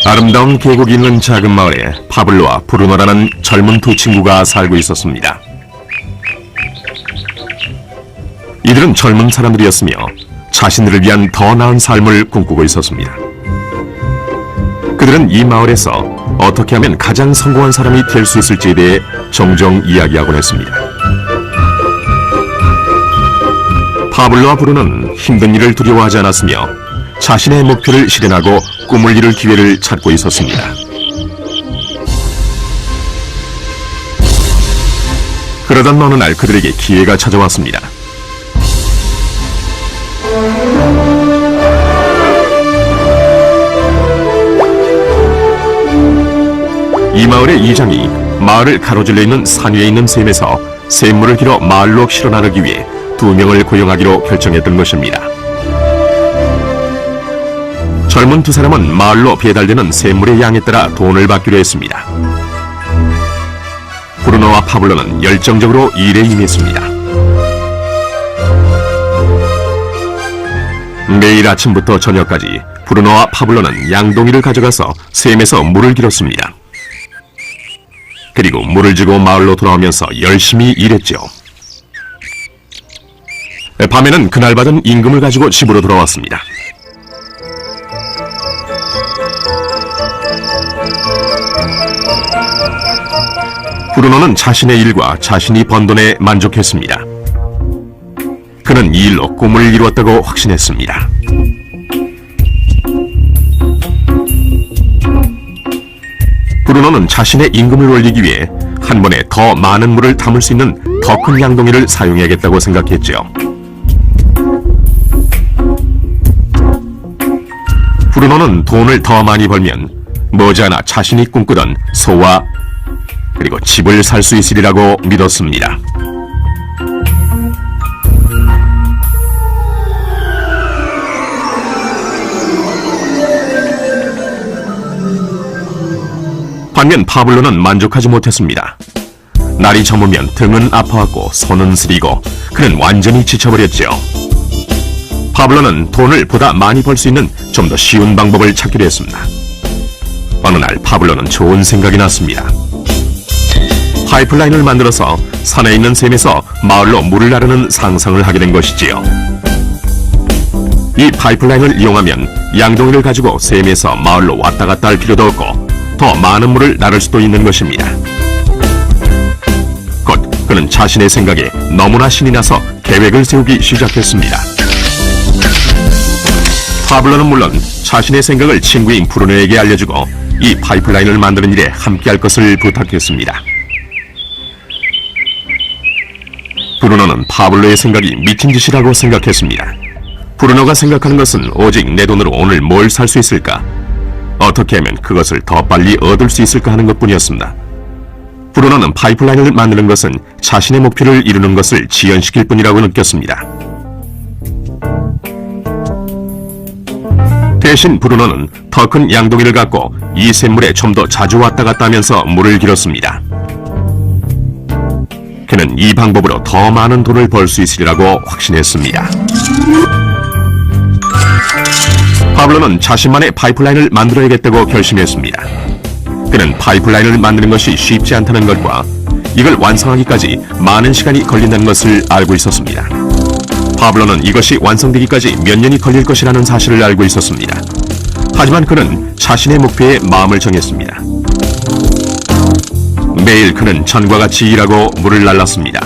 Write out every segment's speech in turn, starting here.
아름다운 계곡이 있는 작은 마을에 파블로와 브루노라는 젊은 두 친구가 살고 있었습니다. 이들은 젊은 사람들이었으며 자신들을 위한 더 나은 삶을 꿈꾸고 있었습니다. 그들은 이 마을에서 어떻게 하면 가장 성공한 사람이 될 수 있을지에 대해 종종 이야기하곤 했습니다. 파블로와 브루노는 힘든 일을 두려워하지 않았으며 자신의 목표를 실현하고 꿈을 이룰 기회를 찾고 있었습니다. 그러던 어느 날 그들에게 기회가 찾아왔습니다. 이 마을의 이장이 마을을 가로질러 있는 산 위에 있는 샘에서 샘물을 길어 마을로 실어 나르기 위해 2명을 고용하기로 결정했던 것입니다. 젊은 두 사람은 마을로 배달되는 샘물의 양에 따라 돈을 받기로 했습니다. 브루노와 파블로는 열정적으로 일에 임했습니다. 매일 아침부터 저녁까지 브루노와 파블로는 양동이를 가져가서 샘에서 물을 길었습니다. 그리고 물을 주고 마을로 돌아오면서 열심히 일했죠. 밤에는 그날 받은 임금을 가지고 집으로 돌아왔습니다. 브루노는 자신의 일과 자신이 번 돈에 만족했습니다. 그는 이 일로 꿈을 이루었다고 확신했습니다. 브루노는 자신의 임금을 올리기 위해 한 번에 더 많은 물을 담을 수 있는 더 큰 양동이를 사용해야겠다고 생각했죠. 브루노는 돈을 더 많이 벌면 머지않아 자신이 꿈꾸던 소와 그리고 집을 살 수 있으리라고 믿었습니다. 반면 파블로는 만족하지 못했습니다. 날이 저무면 등은 아파왔고 손은 쓰리고 그는 완전히 지쳐버렸죠. 파블로는 돈을 보다 많이 벌 수 있는 좀 더 쉬운 방법을 찾기로 했습니다. 어느 날 파블로는 좋은 생각이 났습니다. 파이프라인을 만들어서 산에 있는 샘에서 마을로 물을 나르는 상상을 하게 된 것이지요. 이 파이프라인을 이용하면 양동이를 가지고 샘에서 마을로 왔다 갔다 할 필요도 없고 더 많은 물을 나를 수도 있는 것입니다. 곧 그는 자신의 생각에 너무나 신이 나서 계획을 세우기 시작했습니다. 파블로는 물론 자신의 생각을 친구인 브루노에게 알려주고 이 파이프라인을 만드는 일에 함께할 것을 부탁했습니다. 브루노는 파블로의 생각이 미친 짓이라고 생각했습니다. 브루노가 생각하는 것은 오직 내 돈으로 오늘 뭘 살 수 있을까? 어떻게 하면 그것을 더 빨리 얻을 수 있을까 하는 것뿐이었습니다. 브루노는 파이프라인을 만드는 것은 자신의 목표를 이루는 것을 지연시킬 뿐이라고 느꼈습니다. 대신 브루노는 더 큰 양동이를 갖고 이 샘물에 좀 더 자주 왔다 갔다 하면서 물을 길었습니다. 그는 이 방법으로 더 많은 돈을 벌 수 있으리라고 확신했습니다. 파블로는 자신만의 파이프라인을 만들어야겠다고 결심했습니다. 그는 파이프라인을 만드는 것이 쉽지 않다는 것과 이걸 완성하기까지 많은 시간이 걸린다는 것을 알고 있었습니다. 파블로는 이것이 완성되기까지 몇 년이 걸릴 것이라는 사실을 알고 있었습니다. 하지만 그는 자신의 목표에 마음을 정했습니다. 매일 그는 전과 같이 일하고 물을 날랐습니다.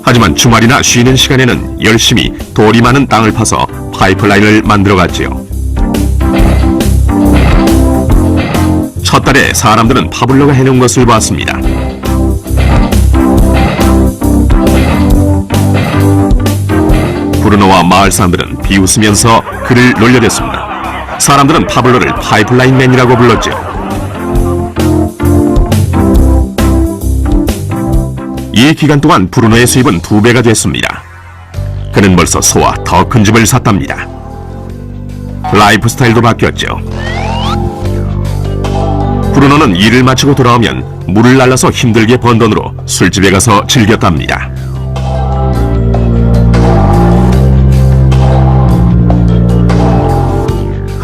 하지만 주말이나 쉬는 시간에는 열심히 돌이 많은 땅을 파서 파이프라인을 만들어갔지요. 첫 달에 사람들은 파블로가 해놓은 것을 봤습니다. 브루노와 마을 사람들은 비웃으면서 그를 놀려댔습니다. 사람들은 파블로를 파이프라인맨이라고 불렀죠. 이 기간 동안 브루노의 수입은 2배가 됐습니다. 그는 벌써 소와 더 큰 집을 샀답니다. 라이프 스타일도 바뀌었죠. 브루노는 일을 마치고 돌아오면 물을 날라서 힘들게 번 돈으로 술집에 가서 즐겼답니다.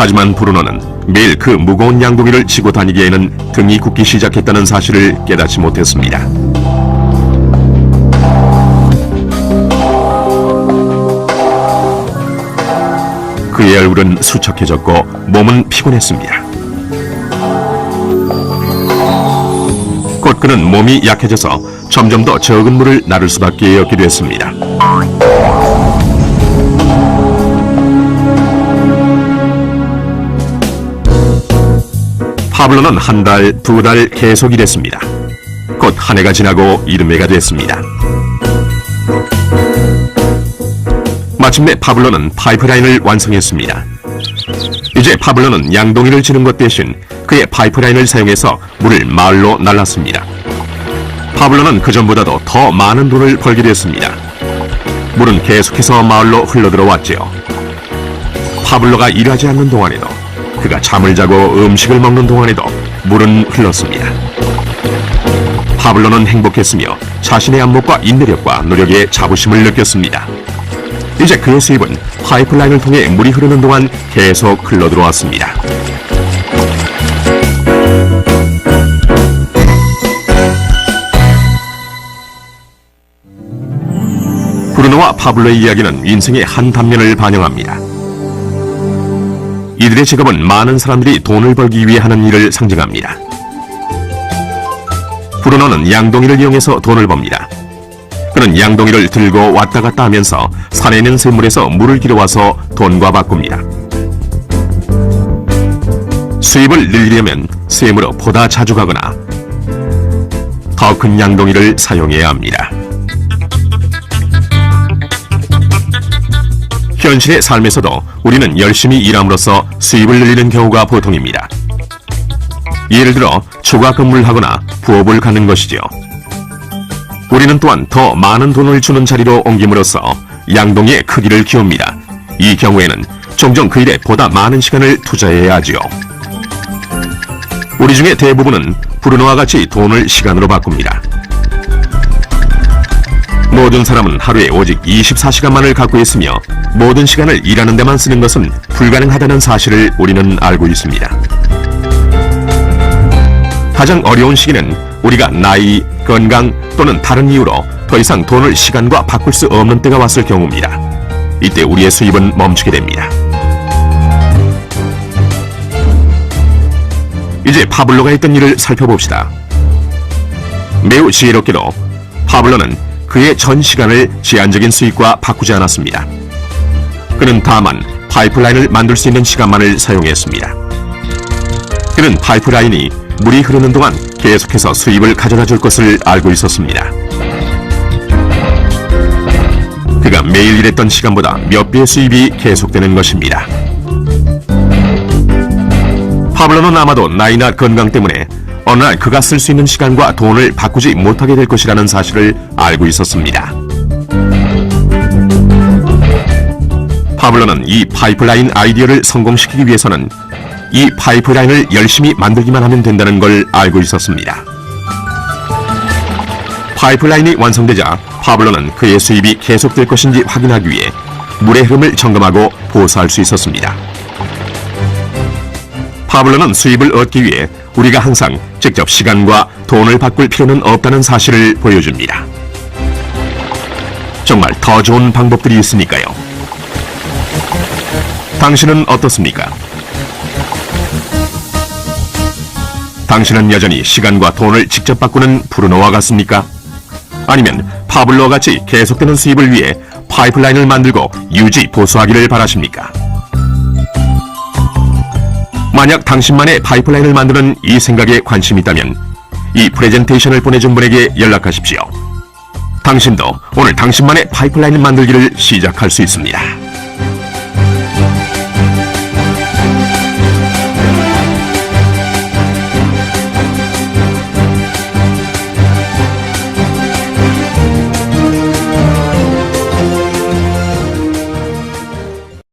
하지만 브루노는 매일 그 무거운 양동이를 지고 다니기에는 등이 굳기 시작했다는 사실을 깨닫지 못했습니다. 그의 얼굴은 수척해졌고 몸은 피곤했습니다. 곧 그는 몸이 약해져서 점점 더 적은 물을 나를 수밖에 없게 됐습니다. 파블로는 한 달, 두 달 계속 일했습니다. 곧 한 해가 지나고 이듬해가 됐습니다. 마침내 파블로는 파이프라인을 완성했습니다. 이제 파블로는 양동이를 지는 것 대신 그의 파이프라인을 사용해서 물을 마을로 날랐습니다. 파블로는 그전보다도 더 많은 돈을 벌게 됐습니다. 물은 계속해서 마을로 흘러들어왔지요. 파블로가 일하지 않는 동안에도, 그가 잠을 자고 음식을 먹는 동안에도 물은 흘렀습니다. 파블로는 행복했으며 자신의 안목과 인내력과 노력에 자부심을 느꼈습니다. 이제 그의 수입은 파이프라인을 통해 물이 흐르는 동안 계속 흘러들어왔습니다. 브루노와 파블로의 이야기는 인생의 한 단면을 반영합니다. 이들의 직업은 많은 사람들이 돈을 벌기 위해 하는 일을 상징합니다. 브루노는 양동이를 이용해서 돈을 법니다. 그는 양동이를 들고 왔다 갔다 하면서 산에 있는 샘물에서 물을 길어와서 돈과 바꿉니다. 수입을 늘리려면 샘으로 보다 자주 가거나 더 큰 양동이를 사용해야 합니다. 현실의 삶에서도 우리는 열심히 일함으로써 수입을 늘리는 경우가 보통입니다. 예를 들어 초과 근무를 하거나 부업을 갖는 것이지요. 우리는 또한 더 많은 돈을 주는 자리로 옮김으로써 양동이의 크기를 키웁니다. 이 경우에는 종종 그 일에 보다 많은 시간을 투자해야 하지요. 우리 중에 대부분은 브루노와 같이 돈을 시간으로 바꿉니다. 모든 사람은 하루에 오직 24시간만을 갖고 있으며 모든 시간을 일하는 데만 쓰는 것은 불가능하다는 사실을 우리는 알고 있습니다. 가장 어려운 시기는 우리가 나이, 건강 또는 다른 이유로 더 이상 돈을 시간과 바꿀 수 없는 때가 왔을 경우입니다. 이때 우리의 수입은 멈추게 됩니다. 이제 파블로가 했던 일을 살펴봅시다. 매우 지혜롭게도 파블로는 그의 전 시간을 제한적인 수익과 바꾸지 않았습니다. 그는 다만 파이프라인을 만들 수 있는 시간만을 사용했습니다. 그는 파이프라인이 물이 흐르는 동안 계속해서 수입을 가져다 줄 것을 알고 있었습니다. 그가 매일 일했던 시간보다 몇 배의 수입이 계속되는 것입니다. 파블로는 아마도 나이나 건강 때문에 어느 날 그가 쓸 수 있는 시간과 돈을 바꾸지 못하게 될 것이라는 사실을 알고 있었습니다. 파블로는 이 파이프라인 아이디어를 성공시키기 위해서는 이 파이프라인을 열심히 만들기만 하면 된다는 걸 알고 있었습니다. 파이프라인이 완성되자 파블로는 그의 수입이 계속될 것인지 확인하기 위해 물의 흐름을 점검하고 보수할 수 있었습니다. 파블로는 수입을 얻기 위해 우리가 항상 직접 시간과 돈을 바꿀 필요는 없다는 사실을 보여줍니다. 정말 더 좋은 방법들이 있으니까요. 당신은 어떻습니까? 당신은 여전히 시간과 돈을 직접 바꾸는 브루노와 같습니까? 아니면 파블로와 같이 계속되는 수입을 위해 파이프라인을 만들고 유지 보수하기를 바라십니까? 만약 당신만의 파이프라인을 만드는 이 생각에 관심이 있다면 이 프레젠테이션을 보내준 분에게 연락하십시오. 당신도 오늘 당신만의 파이프라인을 만들기를 시작할 수 있습니다.